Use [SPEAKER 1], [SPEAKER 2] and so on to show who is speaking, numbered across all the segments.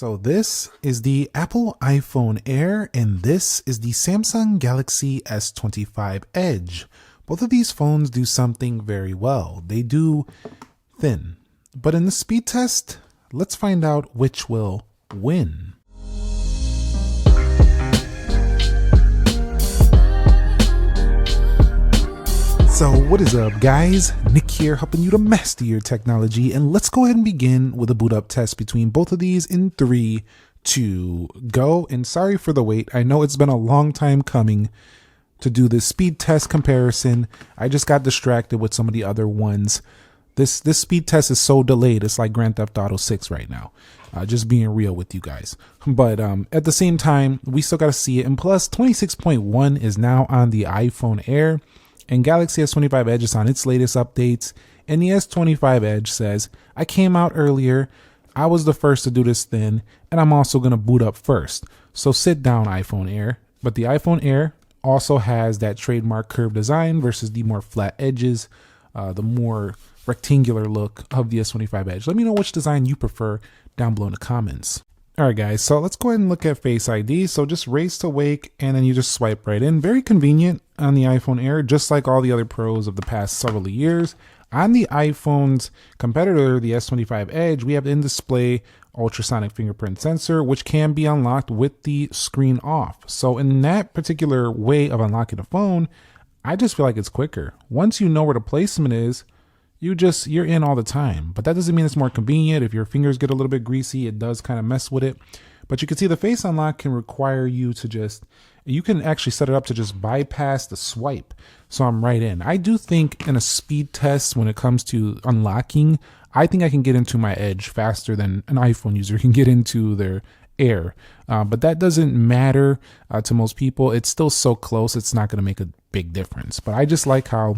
[SPEAKER 1] So this is the Apple iPhone Air and this is the Samsung Galaxy S25 Edge. Both of these phones do something very well. They do thin. But in the speed test, let's find out which will win. So what is up guys, Nick here helping you to master your technology, and let's go ahead and begin with a boot up test between both of these in 3, 2, go. And sorry for the wait, I know it's been a long time coming to do this speed test comparison. I just got distracted with some of the other ones. This speed test is so delayed, it's like Grand Theft Auto 6 right now. Just being real with you guys. But at the same time, we still got to see it. And plus 26.1 is now on the iPhone Air. And Galaxy S25 Edge is on its latest updates, and the S25 Edge says, I came out earlier, I was the first to do this thin, and I'm also going to boot up first. So sit down, iPhone Air. But the iPhone Air also has that trademark curved design versus the more flat edges, the more rectangular look of the S25 Edge. Let me know which design you prefer down below in the comments. Alright guys, so let's go ahead and look at Face ID. So just raise to wake and then you just swipe right in. Very convenient on the iPhone Air, just like all the other Pros of the past several years. On the iPhone's competitor, the S25 Edge, we have the in-display ultrasonic fingerprint sensor, which can be unlocked with the screen off. So in that particular way of unlocking the phone, I just feel like it's quicker. Once you know where the placement is, you're in all the time. But that doesn't mean it's more convenient. If your fingers get a little bit greasy, it does kind of mess with it. But you can see the face unlock can require you to you can actually set it up to just bypass the swipe. So I'm right in. I do think in a speed test when it comes to unlocking, I think I can get into my Edge faster than an iPhone user can get into their Air. But that doesn't matter to most people. It's still so close, it's not going to make a big difference. But I just like how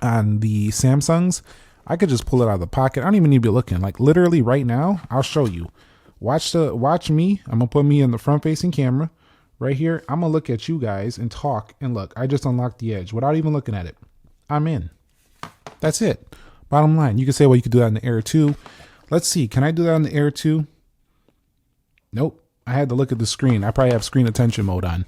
[SPEAKER 1] on the Samsungs, I could just pull it out of the pocket. I don't even need to be looking. Like literally right now, I'll show you. Watch me. I'm gonna put me in the front facing camera right here. I'm gonna look at you guys and talk, and look, I just unlocked the Edge without even looking at it. I'm in. That's it. Bottom line. You can say, well, you could do that in the Air 2. Let's see. Can I do that in the Air 2? Nope. I had to look at the screen. I probably have screen attention mode on.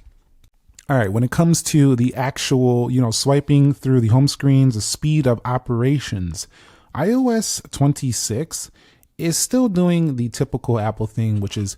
[SPEAKER 1] All right, when it comes to the actual, swiping through the home screens, the speed of operations, iOS 26 is still doing the typical Apple thing, which is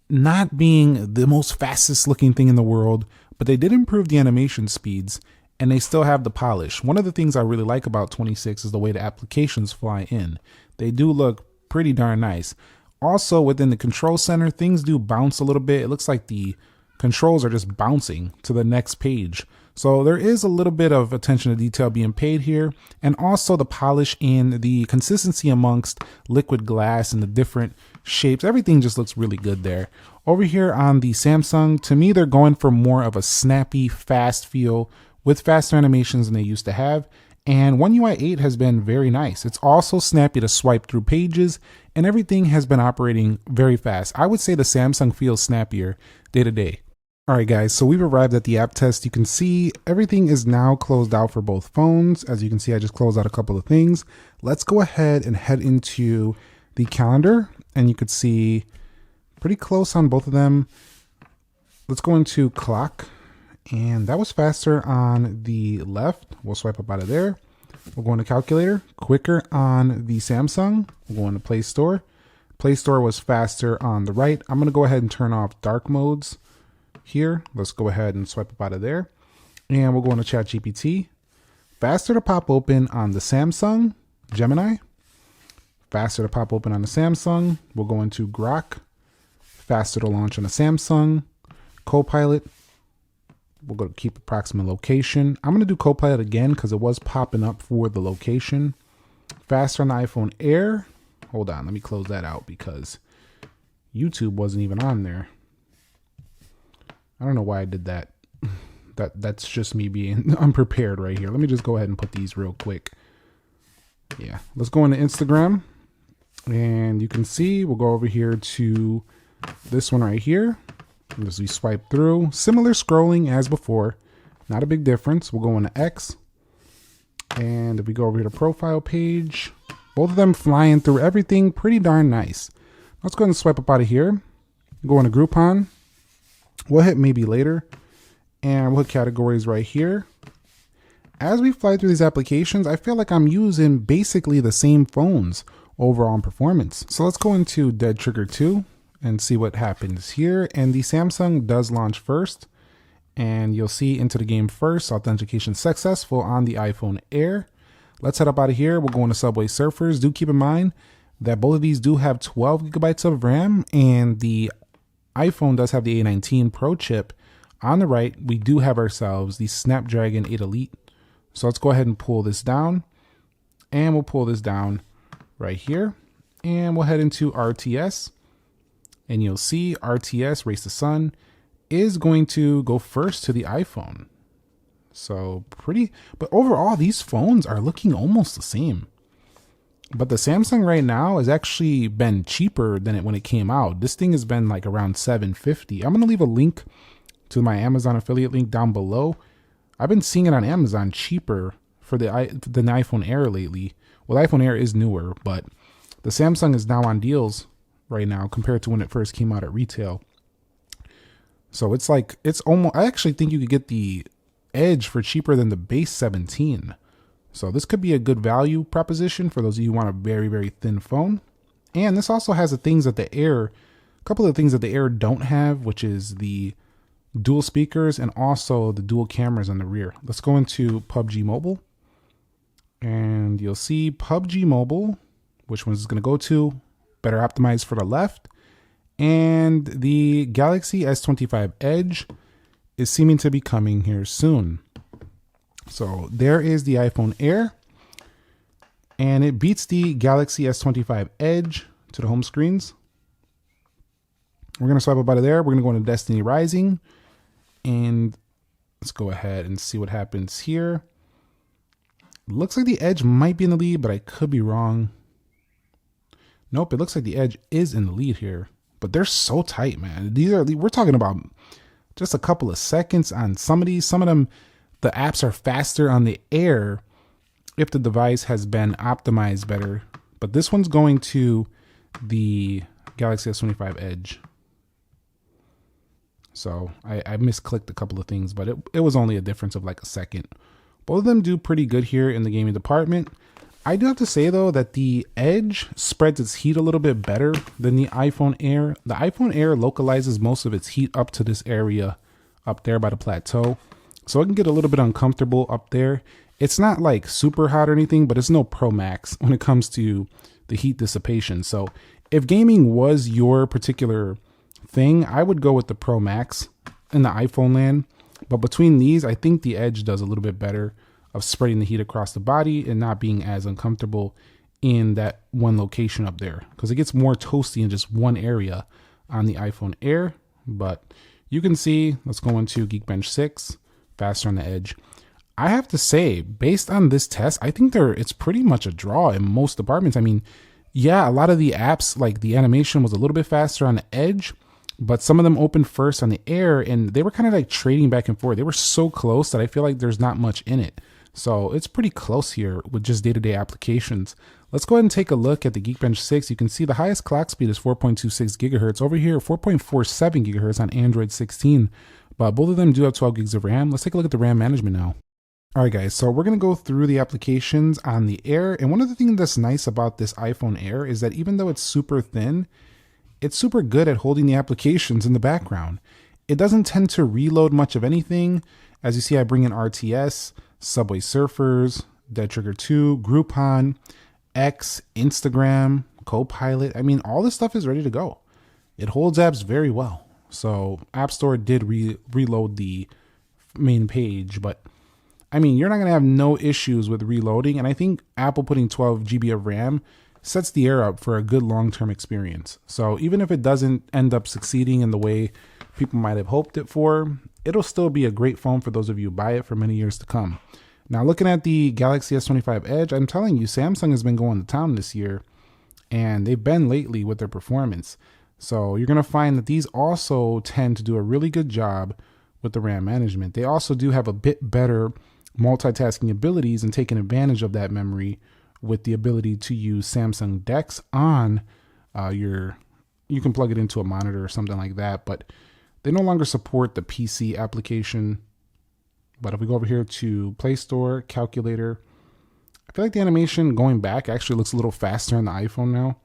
[SPEAKER 1] not being the most fastest looking thing in the world, but they did improve the animation speeds and they still have the polish. One of the things I really like about 26 is the way the applications fly in. They do look pretty darn nice. Also, within the control center, things do bounce a little bit. It looks like the controls are just bouncing to the next page. So there is a little bit of attention to detail being paid here. And also the polish and the consistency amongst liquid glass and the different shapes. Everything just looks really good there. Over here on the Samsung, to me, they're going for more of a snappy, fast feel with faster animations than they used to have. And One UI 8 has been very nice. It's also snappy to swipe through pages and everything has been operating very fast. I would say the Samsung feels snappier day to day. All right, guys, so we've arrived at the app test. You can see everything is now closed out for both phones. As you can see, I just closed out a couple of things. Let's go ahead and head into the calendar, and you could see pretty close on both of them. Let's go into clock, and that was faster on the left. We'll swipe up out of there. We'll go into calculator, quicker on the Samsung. We'll go into Play Store. Play Store was faster on the right. I'm going to go ahead and turn off dark modes. Here, let's go ahead and swipe up out of there, and we'll go into ChatGPT. Faster to pop open on the Samsung Gemini. Faster to pop open on the Samsung. We'll go into Grok. Faster to launch on the Samsung. Copilot. We'll go to keep approximate location. I'm going to do Copilot again because it was popping up for the location. Faster on the iPhone Air. Hold on, let me close that out because YouTube wasn't even on there. I don't know why I did that. That's just me being unprepared right here. Let me just go ahead and put these real quick. Yeah, let's go into Instagram. And you can see, we'll go over here to this one right here. As we swipe through, similar scrolling as before. Not a big difference. We'll go into X. And if we go over here to profile page, both of them flying through everything pretty darn nice. Let's go ahead and swipe up out of here. Go into Groupon. We'll hit maybe later. And we'll hit categories right here. As we fly through these applications, I feel like I'm using basically the same phones overall in performance. So let's go into Dead Trigger 2 and see what happens here. And the Samsung does launch first. And you'll see into the game first, authentication successful on the iPhone Air. Let's head up out of here. We'll go into Subway Surfers. Do keep in mind that both of these do have 12 gigabytes of RAM, and the iPhone does have the A19 Pro chip. On the right, we do have ourselves the Snapdragon 8 Elite. So let's go ahead and pull this down, and we'll pull this down right here, and we'll head into RTS, and you'll see RTS Race the Sun is going to go first to the iPhone. So but overall these phones are looking almost the same. But the Samsung right now has actually been cheaper than it when it came out. This thing has been like around $750. I'm gonna leave a link to my Amazon affiliate link down below. I've been seeing it on Amazon cheaper than the iPhone Air lately. Well, the iPhone Air is newer, but the Samsung is now on deals right now compared to when it first came out at retail. So it's almost, I actually think you could get the Edge for cheaper than the base 17. So this could be a good value proposition for those of you who want a very, very thin phone. And this also has a couple of things that the Air don't have, which is the dual speakers and also the dual cameras on the rear. Let's go into PUBG Mobile. And you'll see PUBG Mobile, which one's going to go to, better optimized for the left. And the Galaxy S25 Edge is seeming to be coming here soon. So there is the iPhone Air, and it beats the Galaxy S25 Edge to the home screens. We're going to swipe up out of there. We're going to go into Destiny Rising, and let's go ahead and see what happens here. Looks like the Edge might be in the lead, but I could be wrong. Nope, it looks like the Edge is in the lead here, but they're so tight, man. We're talking about just a couple of seconds on some of these. Some of them, the apps are faster on the Air if the device has been optimized better. But this one's going to the Galaxy S25 Edge. So I misclicked a couple of things, but it was only a difference of like a second. Both of them do pretty good here in the gaming department. I do have to say, though, that the Edge spreads its heat a little bit better than the iPhone Air. The iPhone Air localizes most of its heat up to this area up there by the plateau. So it can get a little bit uncomfortable up there. It's not like super hot or anything, but it's no Pro Max when it comes to the heat dissipation. So if gaming was your particular thing, I would go with the Pro Max in the iPhone land. But between these, I think the Edge does a little bit better of spreading the heat across the body and not being as uncomfortable in that one location up there, because it gets more toasty in just one area on the iPhone Air. But you can see, let's go into Geekbench 6, faster on the Edge. I have to say, based on this test, I think it's pretty much a draw in most departments. I mean, yeah, a lot of the apps, like the animation was a little bit faster on the Edge, but some of them opened first on the Air, and they were kind of like trading back and forth. They were so close that I feel like there's not much in it. So it's pretty close here with just day-to-day applications. Let's go ahead and take a look at the Geekbench 6. You can see the highest clock speed is 4.26 gigahertz. Over here, 4.47 gigahertz on Android 16. But both of them do have 12 gigs of RAM. Let's take a look at the RAM management now. All right, guys, so we're going to go through the applications on the Air. And one of the things that's nice about this iPhone Air is that even though it's super thin, it's super good at holding the applications in the background. It doesn't tend to reload much of anything. As you see, I bring in RTS, Subway Surfers, Dead Trigger 2, Groupon, X, Instagram, Copilot. I mean, all this stuff is ready to go. It holds apps very well. So App Store did reload the main page, but I mean, you're not going to have no issues with reloading. And I think Apple putting 12 GB of RAM sets the Air up for a good long-term experience. So even if it doesn't end up succeeding in the way people might have hoped it for, it'll still be a great phone for those of you who buy it for many years to come. Now, looking at the Galaxy S25 Edge, I'm telling you, Samsung has been going to town this year, and they've been lately with their performance. So you're going to find that these also tend to do a really good job with the RAM management. They also do have a bit better multitasking abilities and taking advantage of that memory with the ability to use Samsung DeX on your you can plug it into a monitor or something like that, but they no longer support the PC application. But if we go over here to Play Store, Calculator, I feel like the animation going back actually looks a little faster on the iPhone now.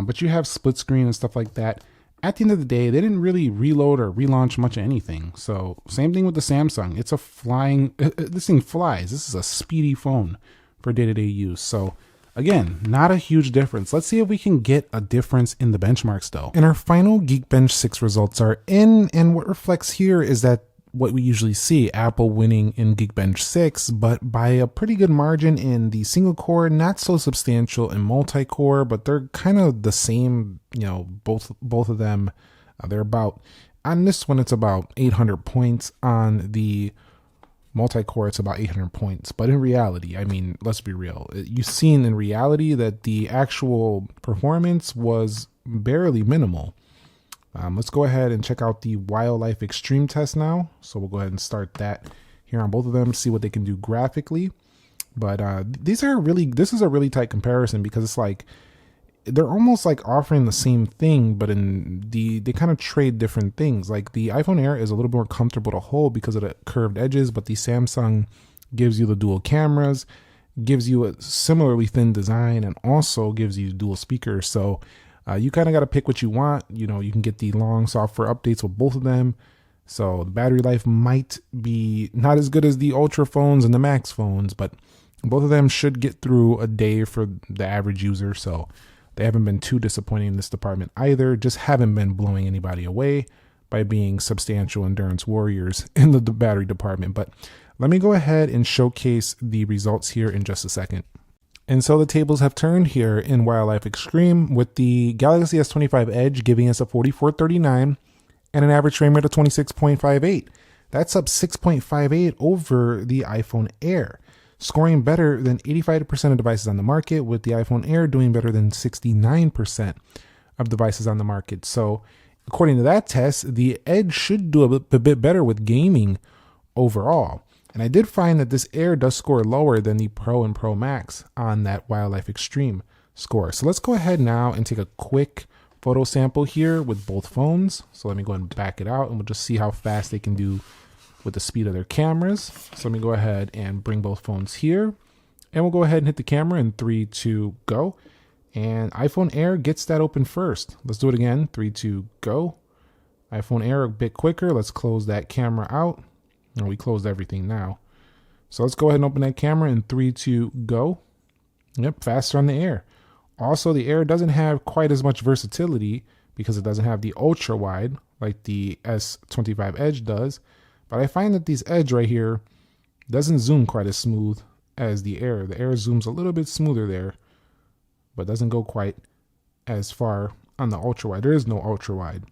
[SPEAKER 1] But you have split screen and stuff like that. At the end of the day, they didn't really reload or relaunch much of anything. So same thing with the Samsung. It's a flying, this thing flies. This is a speedy phone for day-to-day use. So again, not a huge difference. Let's see if we can get a difference in the benchmarks though. And our final Geekbench 6 results are in, and what reflects here is that what we usually see, Apple winning in Geekbench 6, but by a pretty good margin in the single core, not so substantial in multi-core, but they're kind of the same, you know, both of them. They're about, on this one, it's about 800 points. On the multi-core, it's about 800 points. But in reality, I mean, let's be real. You've seen in reality that the actual performance was barely minimal. Let's go ahead and check out the Wildlife Extreme test now. So we'll go ahead and start that here on both of them, see what they can do graphically. But this is a really tight comparison, because it's like they're almost like offering the same thing, but they kind of trade different things. Like the iPhone Air is a little more comfortable to hold because of the curved edges, but the Samsung gives you the dual cameras, gives you a similarly thin design, and also gives you dual speakers. So you kind of got to pick what you want. You know, you can get the long software updates with both of them. So the battery life might be not as good as the Ultra phones and the Max phones, but both of them should get through a day for the average user. So they haven't been too disappointing in this department either. Just haven't been blowing anybody away by being substantial endurance warriors in the battery department. But let me go ahead and showcase the results here in just a second. And so the tables have turned here in Wildlife Extreme, with the Galaxy S25 Edge giving us a 4439 and an average frame rate of 26.58. That's up 6.58 over the iPhone Air, scoring better than 85% of devices on the market, with the iPhone Air doing better than 69% of devices on the market. So according to that test, the Edge should do a bit better with gaming overall. And I did find that this Air does score lower than the Pro and Pro Max on that Wildlife Extreme score. So let's go ahead now and take a quick photo sample here with both phones. So let me go ahead and back it out, and we'll just see how fast they can do with the speed of their cameras. So let me go ahead and bring both phones here, and we'll go ahead and hit the camera in 3, 2, go. And iPhone Air gets that open first. Let's do it again. 3, 2, go. iPhone Air a bit quicker. Let's close that camera out. And we closed everything now. So let's go ahead and open that camera in 3, 2, go. Yep, faster on the Air. Also, the Air doesn't have quite as much versatility because it doesn't have the ultra wide like the S25 Edge does. But I find that this Edge right here doesn't zoom quite as smooth as the Air. The Air zooms a little bit smoother there, but doesn't go quite as far on the ultra wide. There is no ultra wide.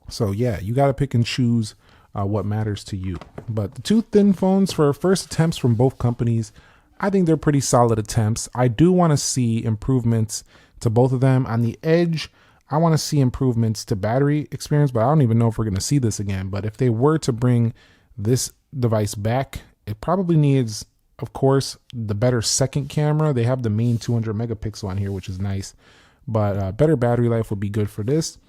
[SPEAKER 1] So yeah, you got to pick and choose what matters to you. But the two thin phones for first attempts from both companies, I think they're pretty solid attempts. I do want to see improvements to both of them. On the Edge, I want to see improvements to battery experience, but I don't even know if we're going to see this again. But if they were to bring this device back, it probably needs, of course, the better second camera. They have the main 200 megapixel on here, which is nice, but better battery life would be good for this.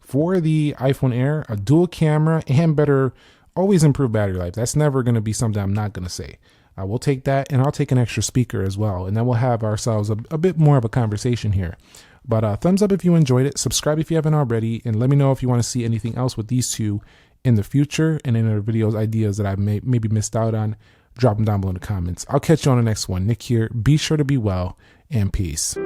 [SPEAKER 1] For the iPhone Air, a dual camera and better, always improved battery life. That's never going to be something I'm not going to say. We'll take that, and I'll take an extra speaker as well, and then we'll have ourselves a bit more of a conversation here. But thumbs up if you enjoyed it, subscribe if you haven't already, and let me know if you want to see anything else with these two in the future, and in other videos, ideas that I maybe missed out on. Drop them down below in the comments. I'll catch you on the next one. Nick here. Be sure to be well, and peace.